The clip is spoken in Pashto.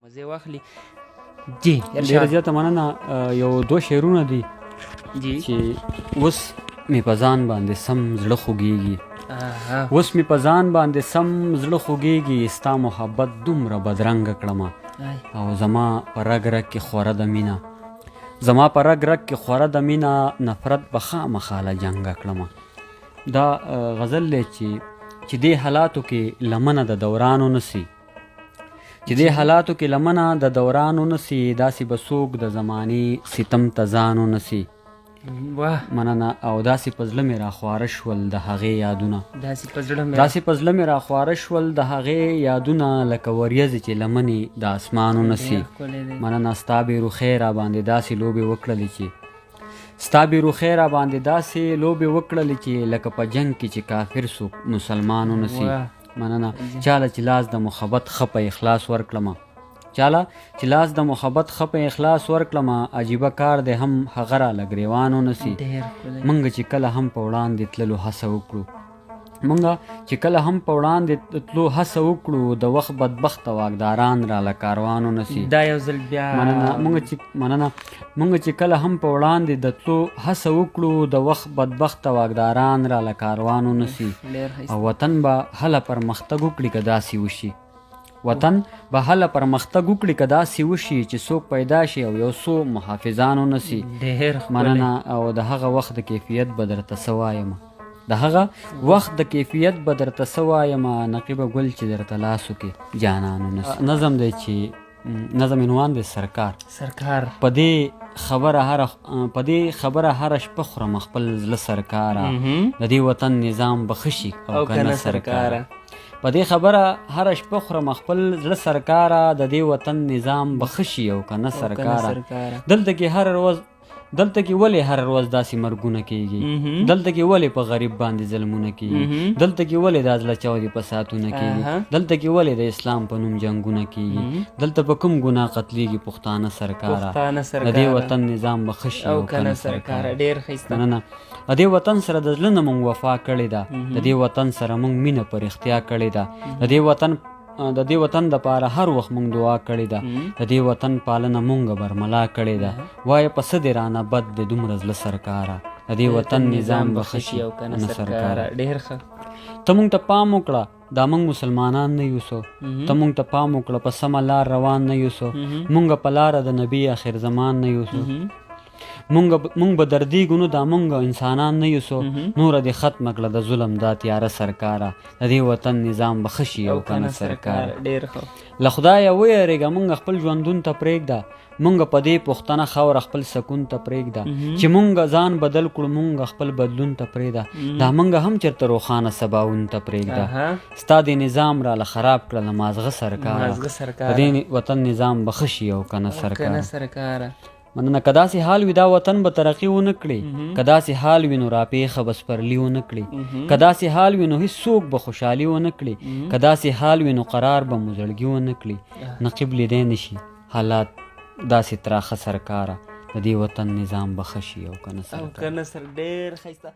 مزه واخلي. جی ډېره زیاته مننه. یو دوه شعرونه دي جی چې اوس مې په ځان باندې سم زړه خوږېږي، اوس مې په ځان باندې سم زړه خوږېږي، ستا محبت دومره بدرنګه کړمه او زما په رګ رګ کې خوره د مینه، زما په رګ رګ کې خوره د مینه، نفرت به خامخا له جنګه کړمه. دا غزل دی چې دې حالاتو کې لمنه د دورانو نسی، چې دې حالاتو کې لمنه د دورانو نسی، داسې به څوک د زمانې ستم ته ځانو نسی. مننه. او داسې په زړه مې راخواره شول د هغې یادونه، داسې په زړه مې راخواره شول د هغې یادونه، لکه وریځې چې لمنې د اسمانو نسی. مننه. ستا بېروخۍ را باندې داسې لوبې وکړلې چې لکه په جنګ کې چې کافر څوک مسلمانو نسی. مننه. چاله چې لاس د محبت ښه په اخلاص ورکړمه، عجیبه کار دی هم هغه را له ګریوانو نسی. منګه چې کله هم په وړاندې تللو هڅه وکړو، د وخت بدبخته واکداران را له کاروانو نسی. دا یو ځل بیا منګه چې کله هم په وړاندې د تلو هڅه وکړو، د وخت بدبخته واکداران را له کاروانو نسی. او وطن به هله پرمختګ وکړي که داسې وشي، چې څوک پیدا شي او یو څو محافظانو نسی. مننه. او د هغه وخت د کیفیت به درته څه وایمه، نقیبه ګل چې درته لاسو کې جانانو نسی. نظم دی چې نظم عنوان دی سرکار. په دې خبره هره شپه خورم خپل زړه سرکاره، د دې وطن نظام به ښه شي او کنه سرکاره. په دې خبره هره شپه خورم خپل زړه سرکاره، د دې وطن نظام به ښه شي او کنه سرکاره. دلته کې ولې هر ورځ داسې مرګونه کېږي، دلته کې ولې په غریب باندې ظلمونه کېږي، دلته کې ولې د زړه چاودې فسادونه کېږي، دلته کې ولې د اسلام په نوم جنګونه کېږي، دلته په کوم ګناه قتلېږي پښتانه سرکاره، د دې وطن نظام به ښه شي او کنه سرکاره. ډېر ښایسته. مننه. د دې وطن سره د زړه نه مونږ وفا کړې ده، د دې وطن سره مونږ مینه په رښتیا کړې ده، د دې وطن دپاره هر وخت مونږ دعا کړې ده، د دې وطن پالنه مونږه برملا کړې ده. وایه په څه دې رانه بد د دومره زړه سرکاره، د دې وطن نظام به ښه شي او کنه سرکاره. ډېر ښه. ته مونږ ته پام وکړه، دا مونږ مسلمانان نه یوسو، ته مونږ ته پام وکړه، په سمه لار روان نه یوسو، مونږ په لاره د نبي آخر زمان نه یوسو، مونږ به دردیږو نو دا مونږ انسانان نه یوسو، نوره دې ختمه کړه د ظلم دا تیاره سرکاره، د دې وطن نظام به ښه شي او کنه سرکاره. ډېر ښه. له خدایه ویرېږه، مونږ خپل ژوندون ته پرېږده، مونږ په دې پښتنه خاوره خپل سکون ته پرېږده، چې مونږ ځان بدل کړو مونږ خپل بدلون ته پرېږده، دا مونږ هم چېرته روښانه سباون ته پرېږده. ستا دې نظام را له خراب کړه له مازغه سرکاره، د دې وطن نظام به ښه شي او کنه سرکاره. مننه. که داسې حال وي دا وطن به ترقي ونه کړي، که داسې حال وي نو راپېښه به سپرلي ونه کړي، که داسې حال وي نو هېڅوک به خوشحالي ونه کړي، که داسې حال وي نو قرار به مو زړګي ونه کړي. نقیب لیدی نه شي حالات داسې تراخه سرکاره، د دې وطن نظام به ښه شي او کنه سرکاره. ډېر ښایسته.